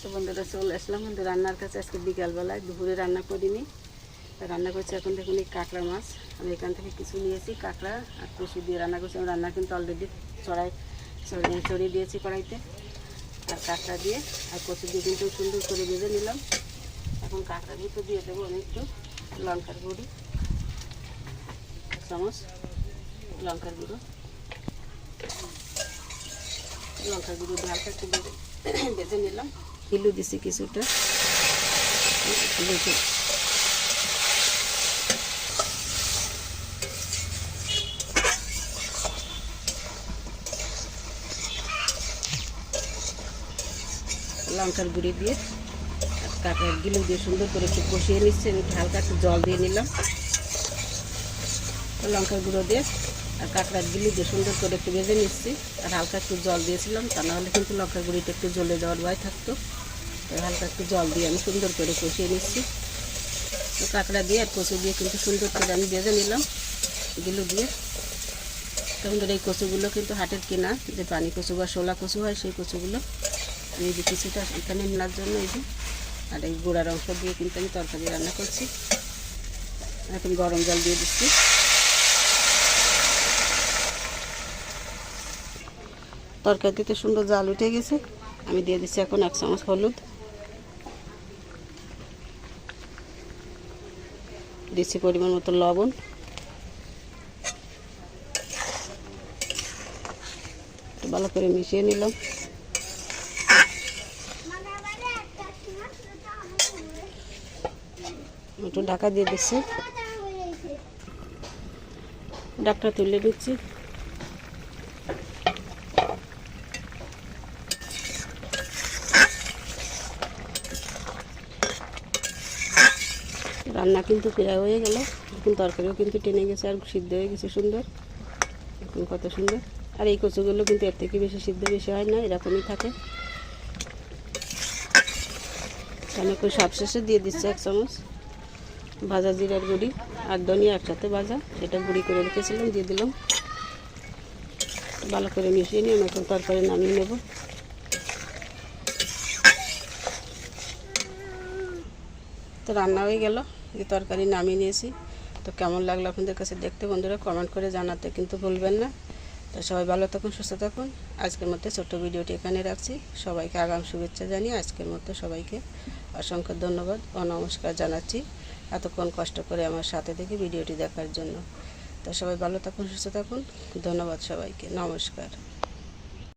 তো বন্ধুরা চলে আসলাম কিন্তু রান্নার কাছে। আজকে বিকালবেলায় দুপুরে রান্না করিনি, রান্না করছি এখন দেখুন এই কাঁকড়া মাছ। আমি এখান থেকে কিছু নিয়েছি, কাঁকড়া আর কষি দিয়ে রান্না করছি। আমি রান্না কিন্তু অলরেডি চড়িয়ে দিয়েছি কড়াইতে, আর কাঁকড়া দিয়ে আর কচু দিয়ে কিন্তু সুন্দর করে ভেজে নিলাম। এখন কাঁকড়া দিয়ে তো দিয়ে দেবো আমি একটু লঙ্কার গুঁড়ি, 1 চামচ লঙ্কার গুঁড়ো দিয়ে হালকা একটু ভেজে নিলাম। কিলো দিছি কিছুটা, লঙ্কার গুঁড়ি দিয়ে কাঁকড়ার গিলু দিয়ে সুন্দর করে একটু কষিয়ে নিচ্ছি। আমি হালকা একটু জল দিয়ে নিলাম, লঙ্কার গুঁড়ো দিয়ে আর কাঁকড়ার গিলু দিয়ে সুন্দর করে একটু ভেজে নিচ্ছি। আর হালকা একটু জল দিয়েছিলাম, তা নাহলে কিন্তু লঙ্কার গুঁড়িটা একটু জ্বলে যাওয়ার ভয় থাকতো। তাই হালকা একটু জল দিয়ে আমি সুন্দর করে কষিয়ে নিচ্ছি। কাঁকড়া দিয়ে আর কচু দিয়ে কিন্তু সুন্দর করে আমি ভেজে নিলাম গিলু দিয়ে। তখন এই কচুগুলো কিন্তু হাটের কেনা, যে পানি কচু বা শোলা কচু হয়, সেই কচুগুলো আমি এই যে কিছুটা এখানে নেওয়ার জন্য এই যে, আর এই গোড়ার অংশ দিয়ে কিন্তু আমি তরকারি রান্না করছি। এখন গরম জল দিয়ে দিচ্ছি। তরকারিতে সুন্দর জাল উঠে গেছে। আমি দিয়ে দিচ্ছি এখন 1 চামচ হলুদ, দিচ্ছি পরিমাণ মতো লবণ, একটু ভালো করে মিশিয়ে নিলাম। একটু ঢাকা দিয়ে দিচ্ছি, ঢাকটা তুলে দিচ্ছি। রান্না কিন্তু প্রায় হয়ে গেল, এখন তরকারিও কিন্তু টেনে গেছে আর সিদ্ধ হয়ে গেছে সুন্দর, এখন কত সুন্দর। আর এই কচুগুলো কিন্তু এর থেকে বেশি সিদ্ধ বেশি হয় না, এরকমই থাকে। আমি এখন সবশেষে দিয়ে দিচ্ছি 1 চামচ ভাজা জিরার গুঁড়ি আর ধনিয়া একসাথে ভাজা, সেটা গুঁড়ি করে রেখেছিলাম, দিয়ে দিলাম। ভালো করে মিশিয়ে নিয়ে আমি এখন তরকারি নামিয়ে নেব। তো রান্না হয়ে গেল, এই তরকারি নামিয়ে নিয়েছি। তো কেমন লাগলো আপনাদের কাছে দেখতে বন্ধুরা কমেন্ট করে জানাতে কিন্তু ভুলবেন না। তো সবাই ভালো থাকুন, সুস্থ থাকুন। আজকের মতো ছোট্ট ভিডিওটি এখানে রাখছি। সবাইকে আগাম শুভেচ্ছা জানিয়ে আজকের মতো সবাইকে অসংখ্য ধন্যবাদ ও নমস্কার জানাচ্ছি, এতক্ষণ কষ্ট করে আমার সাথে থেকে ভিডিওটি দেখার জন্য। তো সবাই ভালো থাকুন, সুস্থ থাকুন। ধন্যবাদ সবাইকে, নমস্কার।